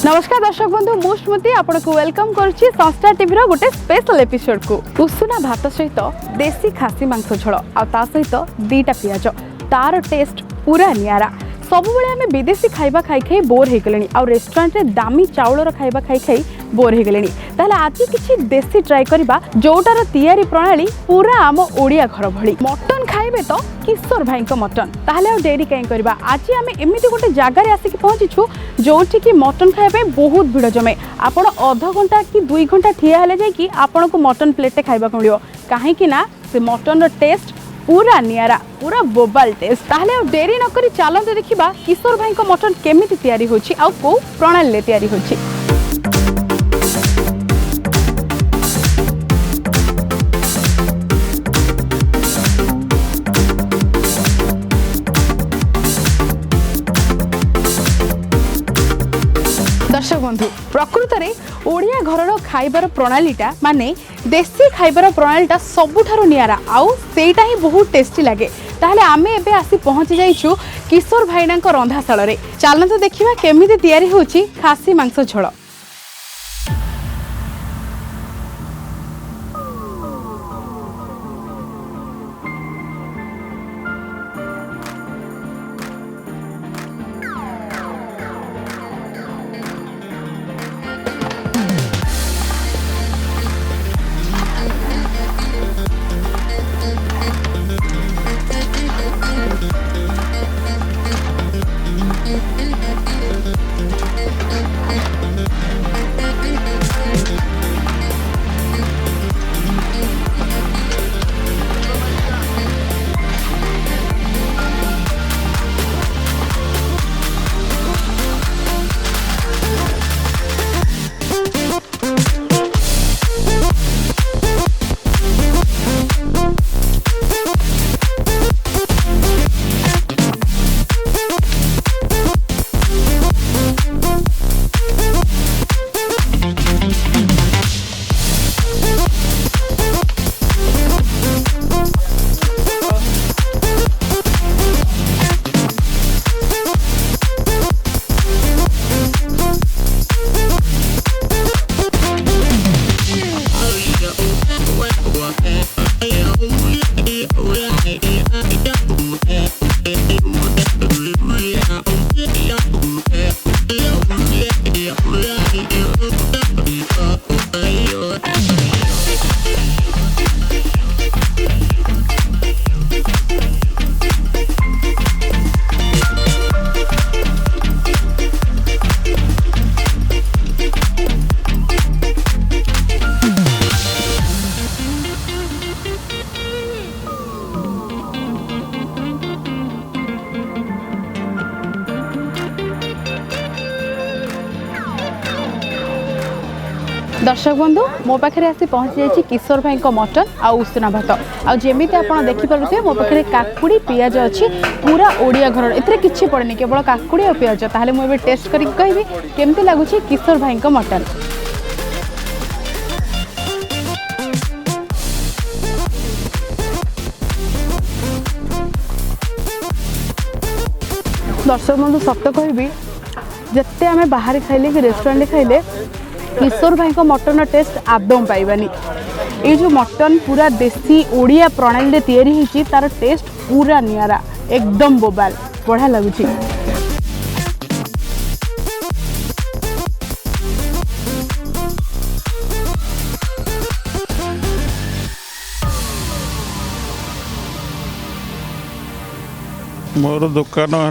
नमस्कार दर्शक बंधु मु स्मृति आपको वेलकम करुच्ची संस्टार टीवी गोटे स्पेशल एपिसोड को उषुना भात सहित देसी खासी मांस झोल आ सहित दीटा पियाज तार टेस्ट पूरा नियारा। सब बेले आम विदेशी खाइबा खाई खाई बोर हो गले आ रेस्टोरेंट रे दामी चाउलर खाइबा खाई खाई बोर हो गले। ताहले आज किसी देसी ट्राई करबा जोटार तैयारी प्रणाली पूरा आम ओडिया घर भली। मटन खाइबे तो किशोर भाई को मटन, ताहले आ डेरी कहीं करबा। आज आम एमती गोटे जगार आसिक पहुँचीछु जोठी कि मटन खाइबा बहुत भिड़ जमे। आपण अध घंटा कि 2 घंटा ठिया हेले जाइकी आपण को मटन प्लेटे खाइबा को मिलियो, काहेकि ना से मटन टेस्ट पूरा नियारा, पूरा बोबाल टेस्ट। ताहले अब डेरी न करी चलते देखिबा किशोर भाई को मटन केमिति तैयारी होछि आ को प्रणाली ले तैयारी होछि। दर्शक बंधु प्रकृत में ओडिया घर खाइबार प्रणालीटा माने देसी खाइबार प्रणालीटा सबुठारु नियारा आउ सेटा ही बहुत टेस्टी लगे। ताहले आमे एबे आसी पहुंची जाइछु किशोर भाईना रंधाशाल रे। चलନ୍ତୁ देखिबा केमिति तैयारी होछि खासी मांस झोल। दर्शक बंधु मो पाखे आसी पहुँची जाइए किशोर भाई को मटन आ उषुना भात आमती आप देखिपे मो पाखे काकुड़ी पियाज अच्छी पूरा ओडिया घर एथे किसी पड़ेनि केवल काकुड़ी और पियाज। ताहले मुझे टेस्ट करके कहबी केमती लगुच किशोर भाई को मटन। दर्शक बंधु सत कहबी जिते आम बाहर खाइले कि रेस्टोरेंट खाइले किशोर भाई को मटन टेस्ट आदम पाइबानी। ये जो मटन पूरा देसी ओडिया प्रणाली तैयारी होती तार टेस्ट पूरा नियारा एकदम बोबाल बढ़िया लगुच। मोर दुकान है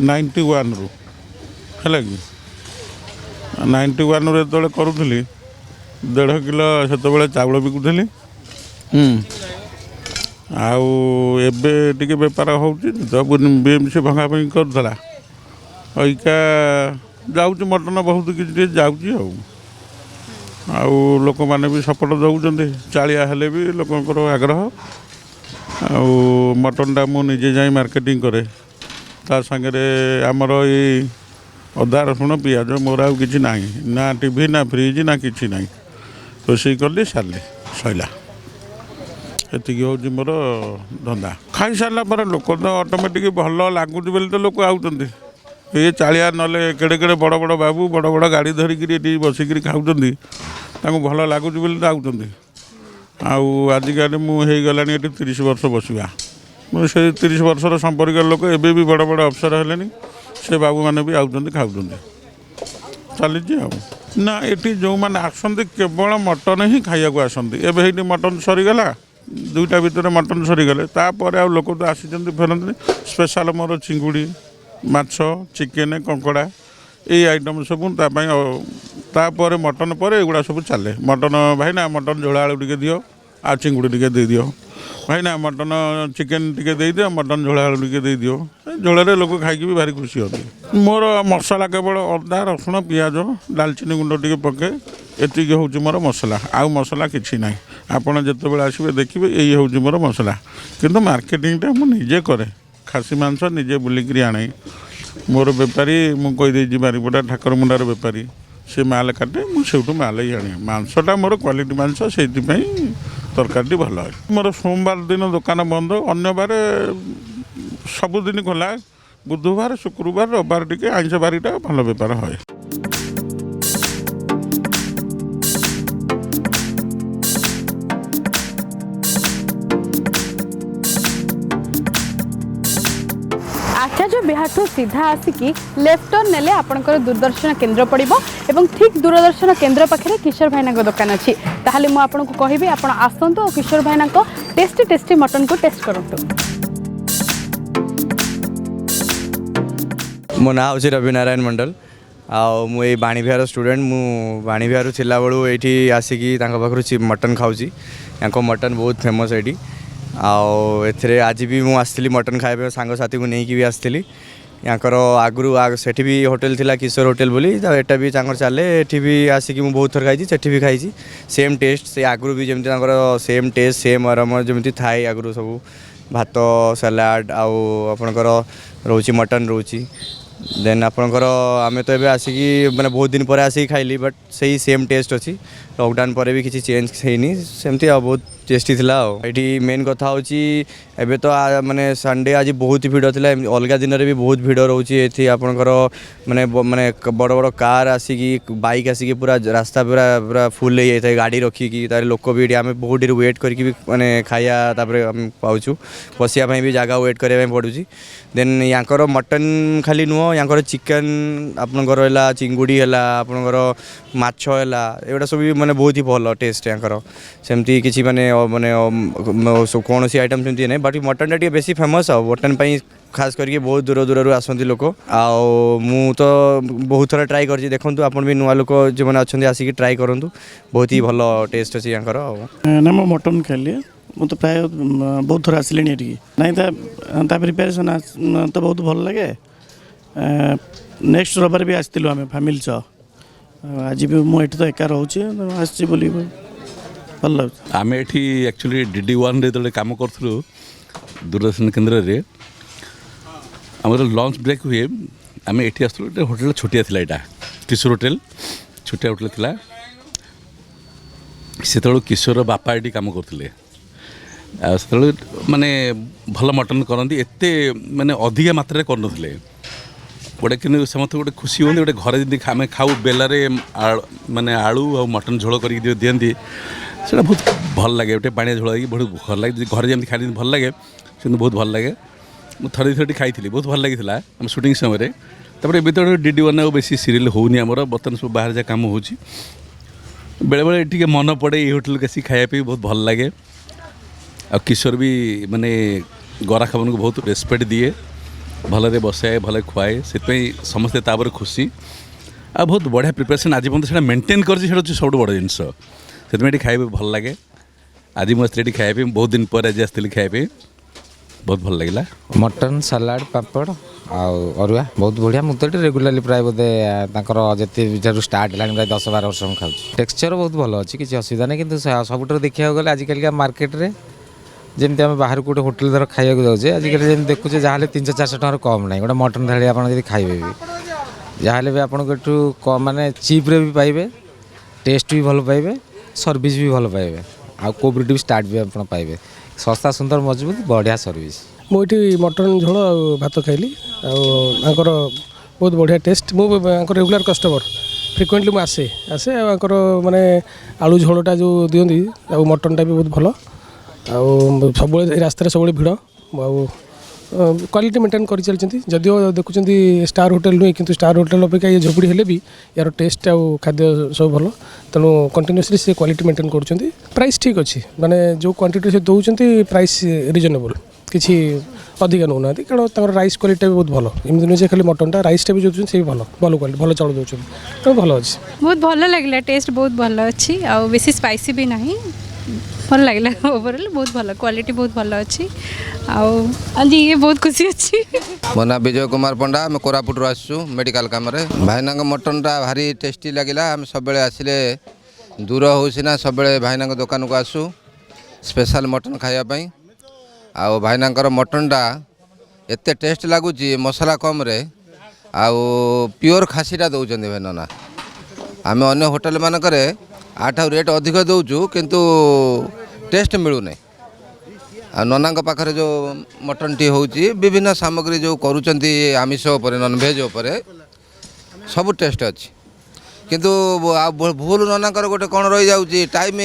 91 रु है कि 91 रे तो करूली 1.5 किलो से चाउल बिकुली आबे टे बेपार हो बीएमसी भंगा भंगी करूला अइका जाऊँ मटन बहुत किसी जाऊँ लोक मैंने भी सपोर्ट दौरान चालिया हेले भी लोकर आग्रह मटनटा मुझे जाए मार्केटिंग करे ता संगे आमर ये अदा रसुण पिज मोर आउ कि ना ना टीवी ना फ्रिज ना कि ना रोषे कली सारे सैला एति हूँ मोर धंदा खाई सारा पर लोक तो ऑटोमेटिक भल लगुच बोली तो लोक आउट ये चालिया नले केड़े केड़े बड़ बड़ बाबू बड़ बड़ गाड़ी धरिकी बसिक खाऊँ भल लगुच बोली तो आउट आजिकल मुझे गला 30 वर्ष बसवा मुझे 30 वर्षर संपर्क लोक एबे भी बड़ बड़ अफसर हेले से बाबू मैंने भी आउट खाऊँ चली ना ये जो मैंने आसती केवल मटन ही खाइक आसती एवं मटन सरीगला 2टा भितर मटन सरीगले तापर आ लोक तो आसी फेरती स्पेशल मोर चिंगुड़ी माछ चिकेन कंकड़ा ये आइटम सब तापर मटन पर एगुड़ा सब चले मटन भाई ना मटन झोला आलू टे दियो आ चिंगुड़ी टे दे दियो भाई ना मटन चिकेन टे दे दियो मटन झोला आलू टे दे दियो झोल लोक खाई भी भारी खुशी होती मोर मसला केवल अदा रसुण पिज डालचीनी गुंड टे पके एति हूँ मोर मसला आउ मसला किसी ना आपड़ जिते आसवे देखिए यही हूँ मोर मसला किंतु मार्केटिंगटा मुझे करे खासी मांस निजे बुलिकी आने मोर बेपारी मुझे बारिपटा ठाकुर मुंडार बेपारी से माल काटे मुझे माल ही आने मांसटा मोर क्वालिटी मांस से तरकारी भल है मोर सोमवार दिन दुकान बंद अन्य बार सबुदिन खोला बुधवार शुक्रवार रविवार टी आइंस बारीटा भल बेपार है। आचार्य बिहार सीधा आसिकी लेफ्ट टर्न नेले आपनकर दूरदर्शन केन्द्र पड़िबो एवं ठीक दूरदर्शन केन्द्र पाखरे किशोर भाईना दुकान अच्छी ताहले मु आपन को कहबी आपन आसंतु और किशोर भाईना टेस्टी टेस्टी मटन को टेस्ट करंतु। मो ना हूँ रवि नारायण मंडल आई बाणी विहार स्टूडेंट मु बाणी विहार थिला बेलू ये आसिकी पाखु मटन खाऊँगी या मटन बहुत फेमस ये आउ आज भी मुझे आसती मटन खाया सांग साथी को लेकिन भी आसती याकर आगु सेठी भी होटल थिला किशोर होटल बोली एटा भी चले एठी भी आसिक मुझे बहुत थर खाई सेठी भी खाई सेम टेस्ट से आगु भी जमी सेम टेस्ट सेम आराम जमी थाए आगु सब भात सलाड आपणकर रोची मटन रोची देन आपणकर आम तो ये आसिक मैंने बहुत दिन पर आसिक खाइली बट से सेम टेस्ट अच्छी लॉकडाउन पर भी किसी चेंज है सेमती बहुत टेस्टी थिला ये मेन कथा हूँ एबे तो माने संडे आज बहुत भीड़ थिला अलग दिन में भी बहुत भीड़ रोचे आपणकर माने माने बड़ बड़ कार आसिक बाइक आसिक पूरा रास्ता पूरा पूरा फुल हो जाए गाड़ी रखिकी तार लोक भी आम बहुत देर वेट करके माने खाया आम पाचु बसापी भी जगह वेट करने पड़ू देन यांकर मटन खाली नुह यांकर चिकेन आपणकर है चिंगुड़ी है आपणकर माछ है एगुड़ा सब माने बहुत ही भल टेस्ट यांकर सेमती किसी माने माने कौन सी आइटम सेमती नहीं बट मटन टा बेसी फेमस आ मटन खास करके बहुत दूर दूर आसती लोक मु तो बहुत थर ट्राई कर देखूँ आपन भी नुआ लोक जो मैंने अच्छा आसिक ट्राई करूँ बहुत ही भल टेस्ट अच्छी यहाँ ना मैं मटन खाइली मु तो प्राय बहुत थर आसिले ना प्रिपेरेसन तो बहुत भल लगे नेक्स्ट रविवार भी आसलु आम फैमिली सह आज भी मुझे तो एका रोचे आसी भल लगे आम ये एक्चुअली DD1 जो कम करूँ दूरदर्शन केन्द्र में आम लंच ब्रेक हुए आम ये आसलु होटेल छोटिया थी यहाँ किशोर होटेल छोटिया होटेल थी से किशोर बापा ये कम करते माने भल मटन करती एत माने अधिका मात्रा करते गोटे कि समस्त गोटे खुशी होती गोटे घर जमी आम खाऊ बेलारे माने आलू और मटन झोल कर दिखती से बहुत भल लगे गोटे पानी झोल बहुत भल लगे घर जमी खाई भल लगे से बहुत भल लगे मुझे थर खाई बहुत भल लगी आम शूटिंग समय तापर ए तो DD1 बेसी सीरियल होनी आमर बर्तमान सब बाहर जहाँ कम हो बेले बेले टे मन पड़े ये होटेल के खायापी बहुत भल लगे आ किशोर भी माने गराख को बहुत रेस्पेक्ट दिए भलरे बसाए भले खुआए से समस्ते तापर खुशी आ बहुत बढ़िया प्रिपरेसन आज पर्यटन से मेंटेन कर सब बड़ जिनस से खाए भल लगे आज मुझे खायापी बहुत दिन पर आज आसती खायापी बहुत भल लगे मटन सलाड पापड़ आरुआ बहुत बढ़िया मुझे रेगुलाली प्राय बोधे जिते स्टार्ट है प्राय 10-12 वर्ष खाऊँ टेक्सचर बहुत भल अच्छी किसी असुविधा नहीं कि सबुठ देखा गले आजिकल मार्केट रे जमी आम बाहर गोटे होटेल धर खाया जाऊे आजिकल जमी देखुचे जहाँ 300-400 टकर कम ना गोटे मटन थाली आप खाइबे भी जहाँ भी आपको माने चीप्रे भी पाइबे, टेस्ट भी भल पाइबे, सर्विस भी भल पाइबे, आ कोऑपरेटिव स्टार्ट भी आप पाइबे। सस्ता सुंदर मजबूत बढ़िया सर्विस। मुझे मटन झोल भात खाइली आंकर बहुत बढ़िया टेस्ट। मुझे रेगुलर कस्टमर फ्रिक्वेंटली मुझे आसे आसे आंकर माने आलू झोलटा जो दिखती मटनटा भी बहुत भल सब रास्तार सब भिड़ क्वालिटी मेंटेन कर चलती। जदिव देखुं स्टार होटेल नुहे कि स्टार होटेल अपेक्षा ये झोपड़ी हेले भी यार टेस्ट आउ खाद्य सब भल तेणु कंटिन्यूसली से क्वालिटी मेंटेन कर। प्राइस ठीक अच्छी माने जो क्वांटिटी से दौरान प्राइस रिजनेबल किसी अधिका नौना कारण राइस क्वालिटी भी बहुत भल एमती नुहे खाली मटनटा राइसटा भी जो से भल भल क्वालिटी भल चाउल दौरान तो भल अच्छी बहुत भल लगे टेस्ट बहुत भल अच्छी आउ बेसी स्पाइसी भी नहीं भल लगे ओवरऑल बहुत भल क्वालिटी बहुत भल अच्छी आज ये बहुत खुशी अच्छी। मो ना विजय कुमार पंडा आम कोरापुट आसु मेडिकल काम भाईना मटनटा भारी टेस्टी लगिला। आम सब आसिले दूर होना सब भाईना दुकान को आसु स्पेशल मटन खायापाई आउ भाईना मटनटा एत टेस्ट लगुच मसला कम रे आउ प्योर खासीटा दौरान भाई नना। आम अन्य होटेल मानक आठा रेट अधिक दौचु किंतु टेस्ट मिलूना। नना पाखे जो मटन टी हूँ विभिन्न सामग्री जो करुँच आमिष उपर नॉनवेज उपर सब टेस्ट अच्छी किंतु भूल नना गोटे कौन रही जाऊँगी टाइम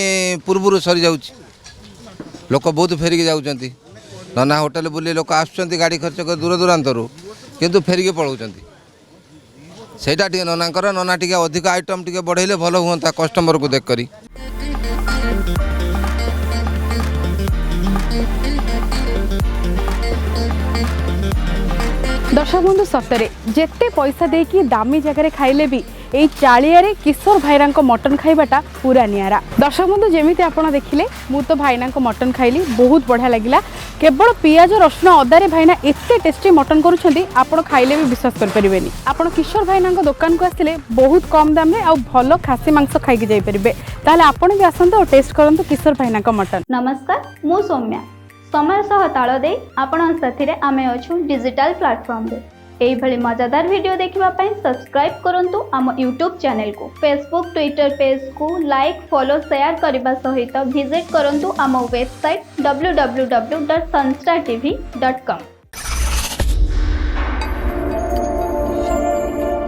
पूर्व सरी जा लोक बहुत फेरिकी जाऊँच नना होटेल बुली लोक आसुँच गाड़ी खर्च कर दूर दूरांतर किंतु फेरिकी पलाऊँ सेटा टे ननाकर नना टे अधिक आइटम टे बढ़ेले भल हुआ कस्टमर को देख करी। दर्शक बंधु सतरे जेते पैसा देकी दामी जगह खाइले भी यही चालिया किशोर भाईरा मटन खाइबाटा पूरा नियारा। दर्शक बंधु जमीती आपड़ देखिले मु तो भाईना मटन खाइली बहुत बढ़िया लगिला। केवल पियाज रसुण अदारे भाईना एते टेस्टी मटन करुछंती आपण खाइले भी विश्वास कर परिबेनी। आपण किशोर भाईना दुकान को आसिले बहुत कम दाम रे आ भलो खासी मांस खाइके जाई परिबे। ताले आपण भी आसंत और टेस्ट करंतु किशोर भाईना मटन। नमस्कार मु सौम्या समय सह ताल दे आपण साथी आमे अछु डिजिटल प्लेटफॉर्म रे एई भली मजादार वीडियो देखिबा पई सब्सक्राइब करंतु आम यूट्यूब चैनल को फेसबुक ट्विटर पेज को लाइक फॉलो शेयर करबा सहित विजिट करंतु आम वेबसाइट www.sunstartv.com।